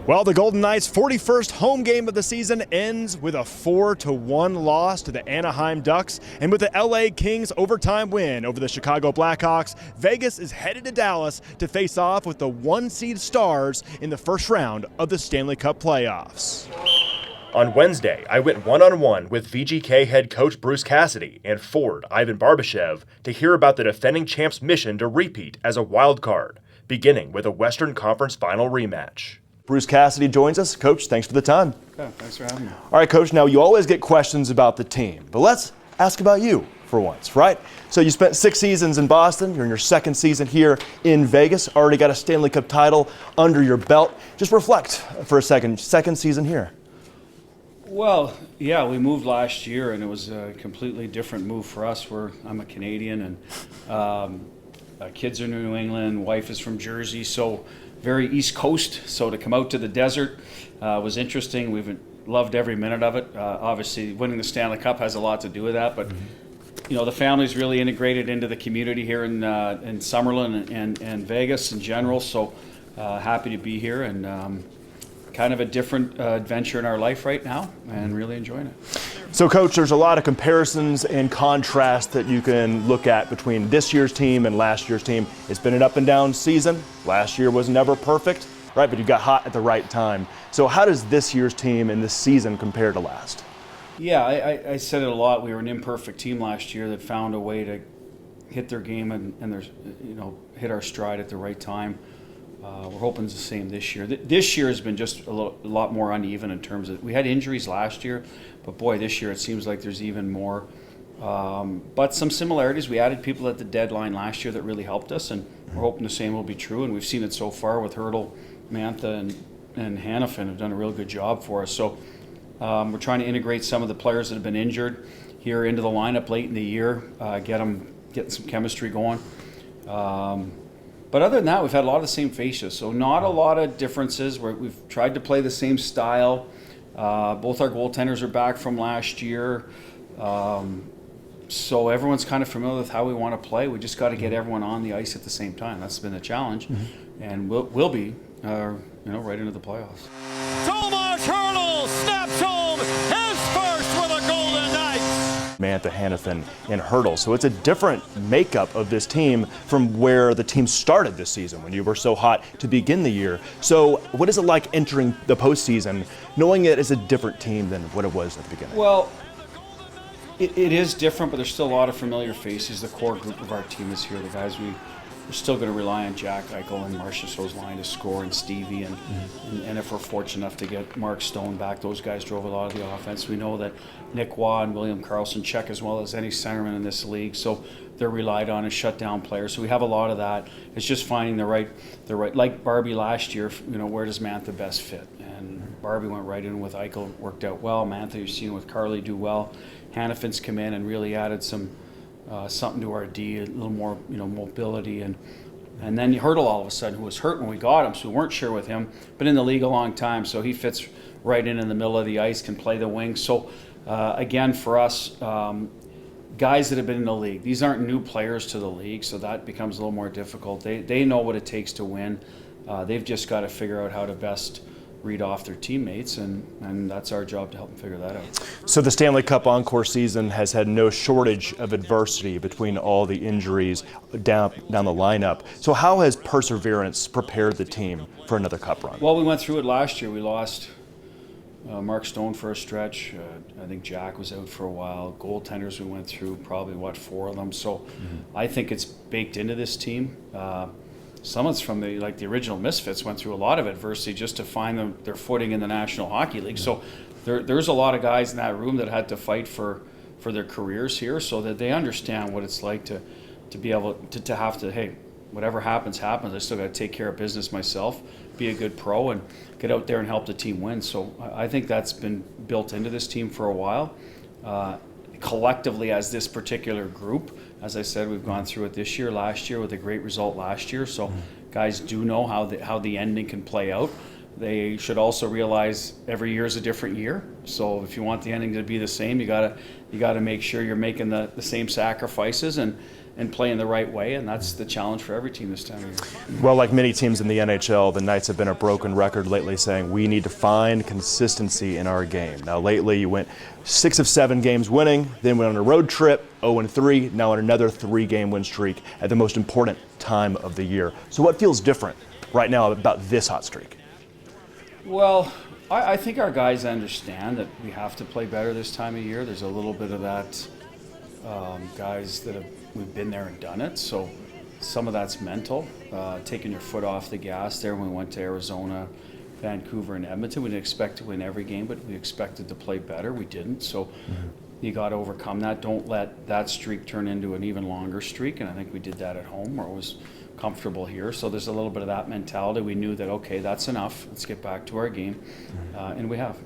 Well, the Golden Knights' 41st home game of the season ends with a 4-1 loss to the Anaheim Ducks. And with the LA Kings' overtime win over the Chicago Blackhawks, Vegas is headed to Dallas to face off with the one-seed Stars in the first round of the Stanley Cup playoffs. On Wednesday, I went one-on-one with VGK head coach Bruce Cassidy and Ford Ivan Barbashev to hear about the defending champs' mission to repeat as a wild card, beginning with a Western Conference Final rematch. Bruce Cassidy joins us. Coach, thanks for the time. Yeah, thanks for having me. All right, Coach, now you always get questions about the team, but let's ask about you for once, right? So you spent 6 seasons in Boston. You're in your 2nd season here in Vegas. Already got a Stanley Cup title under your belt. Just reflect for a second. 2nd season here. Well, yeah, we moved last year, and it was a completely different move for us. I'm a Canadian, and kids are New England, wife is from Jersey, so very East Coast. So to come out to the desert was interesting. We've loved every minute of it. Obviously, winning the Stanley Cup has a lot to do with that, but you know, the family's really integrated into the community here in Summerlin and Vegas in general. So happy to be here, and kind of a different adventure in our life right now, and really enjoying it. So, Coach, there's a lot of comparisons and contrast that you can look at between this year's team and last year's team. It's been an up and down season. Last year was never perfect, right? But you got hot at the right time. So how does this year's team and this season compare to last? Yeah, I said it a lot. We were an imperfect team last year that found a way to hit their game and there's, you know, hit our stride at the right time. We're hoping it's the same this year. This year has been just a lot more uneven in terms of, we had injuries last year, but boy, this year it seems like there's even more. But some similarities. We added people at the deadline last year that really helped us, and we're hoping the same will be true. And we've seen it so far with Hertl, Mantha, and Hanifin have done a real good job for us. So we're trying to integrate some of the players that have been injured here into the lineup late in the year, getting some chemistry going. But other than that, we've had a lot of the same faces, so not a lot of differences. We've tried to play the same style. Both our goaltenders are back from last year. So everyone's kind of familiar with how we want to play. We just got to get everyone on the ice at the same time. That's been the challenge, and we'll be, right into the playoffs. Tomas Hertl snaps home his first with the Golden Knights. Mantha, Hanifin, and Hertl. So it's a different makeup of this team from where the team started this season when you were so hot to begin the year. So what is it like entering the postseason, knowing it is a different team than what it was at the beginning? Well, it is different, but there's still a lot of familiar faces. The core group of our team is here. The guys we're still going to rely on Jack Eichel and Marchessault's line to score, and Stevie, and if we're fortunate enough to get Mark Stone back, those guys drove a lot of the offense. We know that Nick Waugh and William Karlsson check as well as any centerman in this league, so they're relied on as shutdown players. So we have a lot of that. It's just finding the right, like Barbie last year. Where does Mantha best fit? And Barbie went right in with Eichel, worked out well. Mantha, you've seen with Carly do well. Hanifin's come in and really added some. Something to our D, a little more, mobility, and then Hertl all of a sudden, who was hurt when we got him, so we weren't sure with him, but in the league a long time, so he fits right in the middle of the ice, can play the wing. So again, for us, guys that have been in the league, these aren't new players to the league, so that becomes a little more difficult. They know what it takes to win. They've just got to figure out how to best read off their teammates, and that's our job to help them figure that out. So the Stanley Cup Encore season has had no shortage of adversity between all the injuries down the lineup. So how has perseverance prepared the team for another Cup run? Well, we went through it last year. We lost Mark Stone for a stretch. I think Jack was out for a while. Goaltenders, we went through probably, 4 of them. So I think it's baked into this team. Some of it's from the original Misfits went through a lot of adversity just to find their footing in the National Hockey League. So there's a lot of guys in that room that had to fight for their careers here, so that they understand what it's like to be able to have to, hey, whatever happens. I still got to take care of business myself, be a good pro, and get out there and help the team win. So I think that's been built into this team for a while. Collectively, as this particular group, as I said, we've gone through it this year, last year with a great result last year. So guys do know how the ending can play out. they should also realize every year is a different year. So if you want the ending to be the same, you gotta make sure you're making the same sacrifices and playing the right way, and that's the challenge for every team this time of year. Well, like many teams in the NHL, the Knights have been a broken record lately, saying we need to find consistency in our game. Now, lately you went 6 of 7 games winning, then went on a road trip, 0-3, now on another 3-game win streak at the most important time of the year. So what feels different right now about this hot streak? Well, I think our guys understand that we have to play better this time of year. There's a little bit of that, guys that we've been there and done it. So some of that's mental, taking your foot off the gas there when we went to Arizona, Vancouver, and Edmonton. We didn't expect to win every game, but we expected to play better. We didn't. So you got to overcome that. Don't let that streak turn into an even longer streak. And I think we did that at home, where it was comfortable here. So there's a little bit of that mentality. We knew that, okay, that's enough. Let's get back to our game. And we have.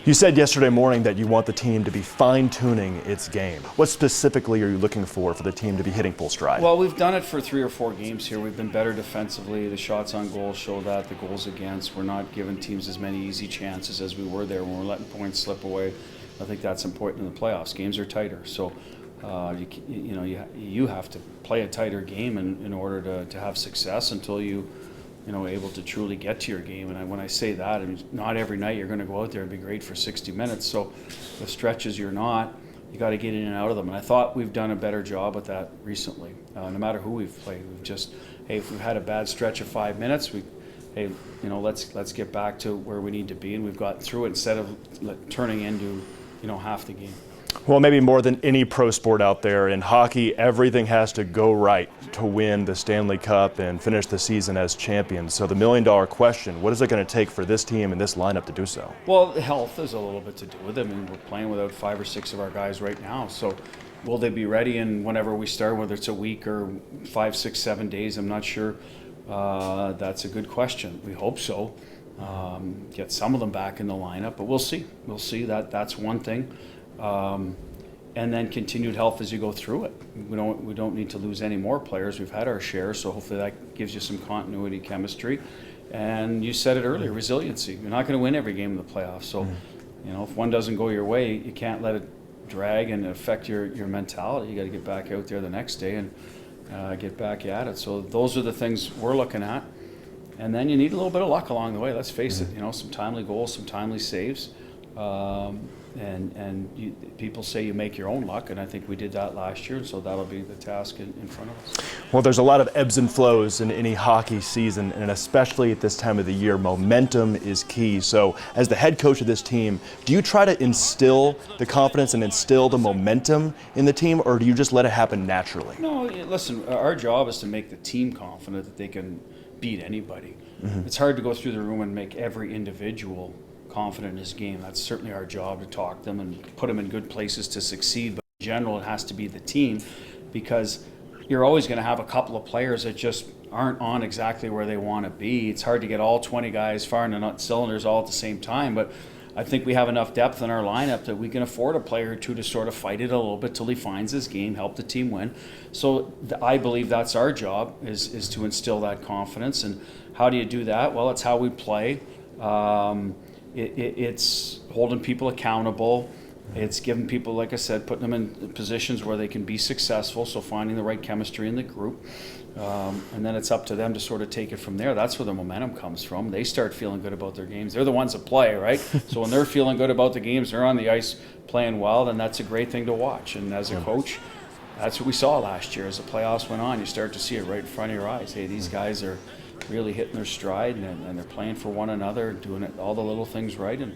You said yesterday morning that you want the team to be fine-tuning its game. What specifically are you looking for the team to be hitting full stride? Well, we've done it for 3 or 4 games here. We've been better defensively. The shots on goal show that. The goals against. We're not giving teams as many easy chances as we were there when we're letting points slip away. I think that's important in the playoffs. Games are tighter. So you have to play a tighter game in order to have success until you able to truly get to your game. And when I say that, I mean, not every night you're going to go out there and be great for 60 minutes. So the stretches you're not, you got to get in and out of them. And I thought we've done a better job with that recently. No matter who we've played, we've just, hey, if we've had a bad stretch of 5 minutes, let's get back to where we need to be, and we've gotten through it instead of turning into half the game. Well, maybe more than any pro sport out there, in hockey, everything has to go right to win the Stanley Cup and finish the season as champions. So the million-dollar question, what is it going to take for this team and this lineup to do so? Well, health has a little bit to do with it. I mean, we're playing without 5 or 6 of our guys right now. So will they be ready? And whenever we start, whether it's a week or 5, 6, 7 days, I'm not sure. That's a good question. We hope so. Get some of them back in the lineup, but we'll see. We'll see. That's one thing. And then continued health as you go through it. We don't need to lose any more players. We've had our share, so hopefully that gives you some continuity, chemistry. And you said it earlier, resiliency. You're not going to win every game in the playoffs. So, if one doesn't go your way, you can't let it drag and affect your mentality. You got to get back out there the next day and get back at it. So those are the things we're looking at. And then you need a little bit of luck along the way. Let's face it. Some timely goals, some timely saves. People say you make your own luck, and I think we did that last year, so that'll be the task in front of us. Well, there's a lot of ebbs and flows in any hockey season, and especially at this time of the year, momentum is key. So as the head coach of this team, do you try to instill the confidence and instill the momentum in the team, or do you just let it happen naturally? No, listen, our job is to make the team confident that they can beat anybody. It's hard to go through the room and make every individual confident in his game. That's certainly our job, to talk them and put them in good places to succeed. But in general, it has to be the team, because you're always going to have a couple of players that just aren't on exactly where they want to be. It's hard to get all 20 guys firing on cylinders all at the same time, but I think we have enough depth in our lineup that we can afford a player or two to sort of fight it a little bit till he finds his game, help the team win. So I believe that's our job, is to instill that confidence. And how do you do that? Well, it's how we play. It's holding people accountable. It's giving people, like I said, putting them in positions where they can be successful, so finding the right chemistry in the group. And then it's up to them to sort of take it from there. That's where the momentum comes from. They start feeling good about their games. They're the ones that play, right? So when they're feeling good about the games, they're on the ice playing well, then that's a great thing to watch. And as a coach, that's what we saw last year. As the playoffs went on, you start to see it right in front of your eyes. Hey, these guys are really hitting their stride, and they're playing for one another, doing it, all the little things right, and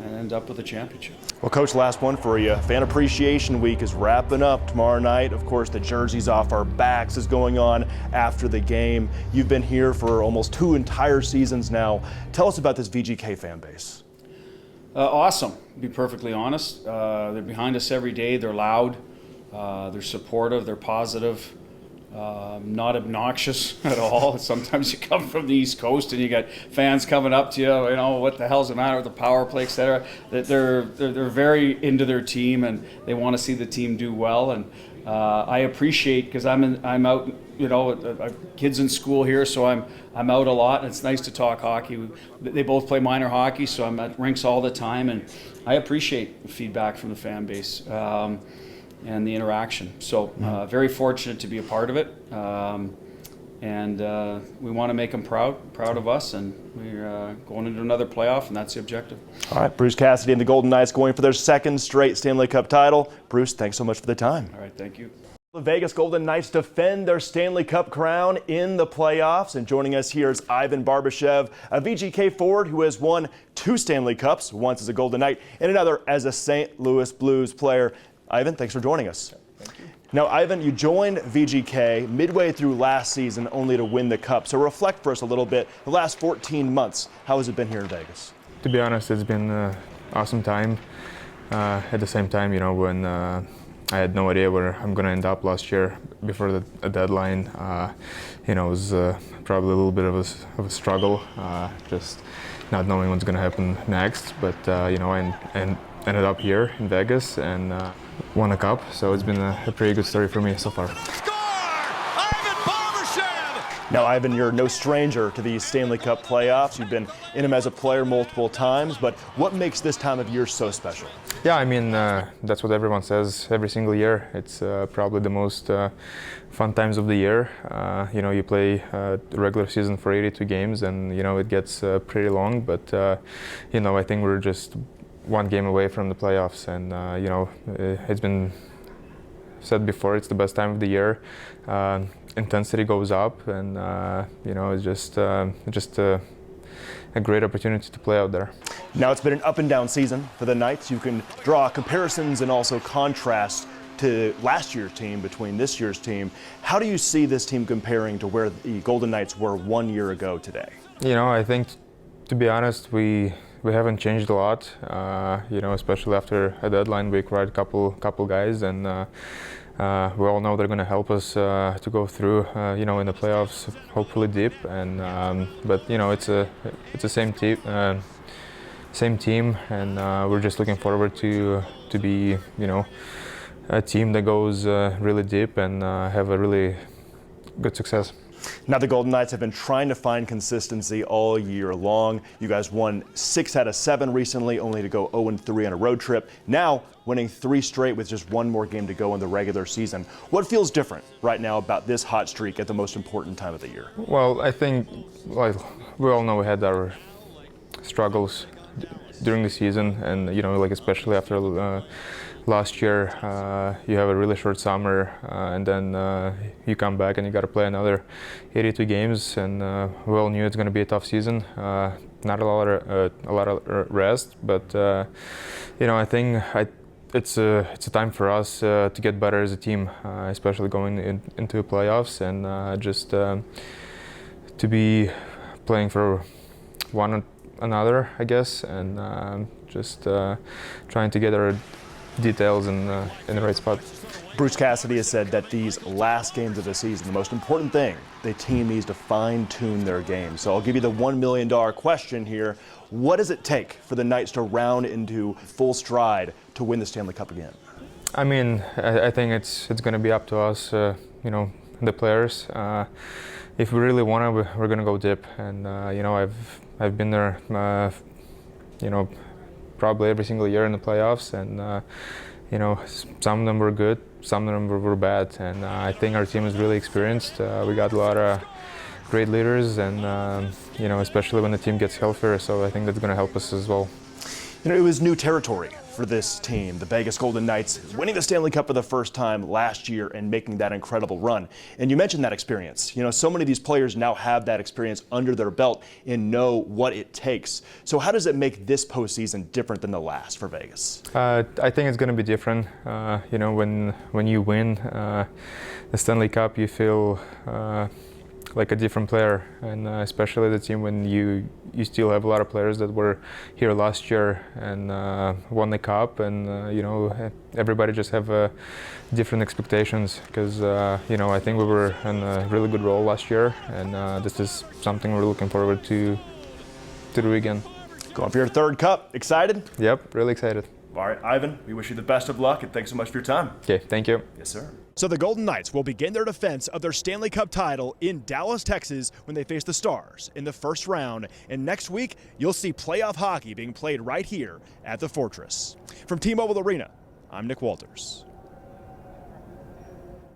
end up with a championship. Well, Coach, last one for you. Fan Appreciation Week is wrapping up tomorrow night. Of course, the jerseys off our backs is going on after the game. You've been here for almost 2 entire seasons now. Tell us about this VGK fan base. Awesome, to be perfectly honest. They're behind us every day. They're loud. They're supportive. They're positive. Not obnoxious at all. Sometimes you come from the East Coast and you got fans coming up to you, what the hell's the matter with the power play, etc. That they're very into their team, and they want to see the team do well. And I appreciate, because I'm out kids in school here, so I'm out a lot, and it's nice to talk hockey. They both play minor hockey, so I'm at rinks all the time, and I appreciate feedback from the fan base and the interaction. So very fortunate to be a part of it, and we want to make them proud of us, and we're going into another playoff, and that's the objective. All right, Bruce Cassidy and the Golden Knights going for their second straight Stanley Cup title. Bruce, thanks so much for the time. All right, thank you. The Vegas Golden Knights defend their Stanley Cup crown in the playoffs. And joining us here is Ivan Barbashev, a VGK forward who has won 2 Stanley Cups, once as a Golden Knight and another as a St. Louis Blues player. Ivan, thanks for joining us. Thank you. Now, Ivan, you joined VGK midway through last season only to win the Cup. So reflect for us a little bit, the last 14 months, how has it been here in Vegas? To be honest, it's been an awesome time. At the same time, when I had no idea where I'm going to end up last year before the deadline. It was probably a little bit of a struggle, just not knowing what's going to happen next. But I ended up here in Vegas and won a cup. So it's been a pretty good story for me so far. Now, Ivan, you're no stranger to these Stanley Cup playoffs. You've been in them as a player multiple times, but what makes this time of year so special? Yeah, I mean, that's what everyone says every single year. It's probably the most fun times of the year. You play the regular season for 82 games, and, it gets pretty long, but, I think we're just one game away from the playoffs, and, it's been said before, it's the best time of the year. Intensity goes up, and it's just a great opportunity to play out there. Now, it's been an up and down season for the Knights. You can draw comparisons and also contrast to last year's team between this year's team. How do you see this team comparing to where the Golden Knights were 1 year ago today? I think, to be honest, we haven't changed a lot. Especially after a deadline, we acquired a couple guys, and we all know they're going to help us to go through, in the playoffs, hopefully deep. And but it's the same team, and we're just looking forward to be, a team that goes really deep and have a really good success. Now, the Golden Knights have been trying to find consistency all year long. You guys won 6 out of 7 recently, only to go 0-3 on a road trip. Now, winning 3 straight with just 1 more game to go in the regular season. What feels different right now about this hot streak at the most important time of the year? Well, I think, we all know we had our struggles during the season, and especially after last year, you have a really short summer, and then you come back and you got to play another 82 games, and we all knew it's going to be a tough season. Not a lot of rest, but I think it's a time for us to get better as a team, especially going into playoffs, and just to be playing for one another, I guess, and just trying to get our details in the right spot. Bruce Cassidy has said that these last games of the season, the most important thing, the team needs to fine-tune their game. So I'll give you the $1 million question here. What does it take for the Knights to round into full stride to win the Stanley Cup again? I mean, I think it's going to be up to us, the players. If we really want to, we're going to go deep. And I've been there, probably every single year in the playoffs, and some of them were good, some of them were bad, and I think our team is really experienced. We got a lot of great leaders, and especially when the team gets healthier, so I think that's going to help us as well. It was new territory for this team, the Vegas Golden Knights, winning the Stanley Cup for the first time last year and making that incredible run. And you mentioned that experience. So many of these players now have that experience under their belt and know what it takes. So how does it make this postseason different than the last for Vegas? I think it's going to be different. When you win the Stanley Cup, you feel like a different player, and especially the team when you still have a lot of players that were here last year and won the cup, and everybody just have different expectations, because I think we were in a really good role last year, and this is something we're looking forward to do again. Going for your 3rd cup. Excited? Yep, really excited. All right, Ivan, we wish you the best of luck, and thanks so much for your time. Okay, thank you. Yes, sir. So the Golden Knights will begin their defense of their Stanley Cup title in Dallas, Texas, when they face the Stars in the first round. And next week, you'll see playoff hockey being played right here at the Fortress. From T-Mobile Arena, I'm Nick Walters.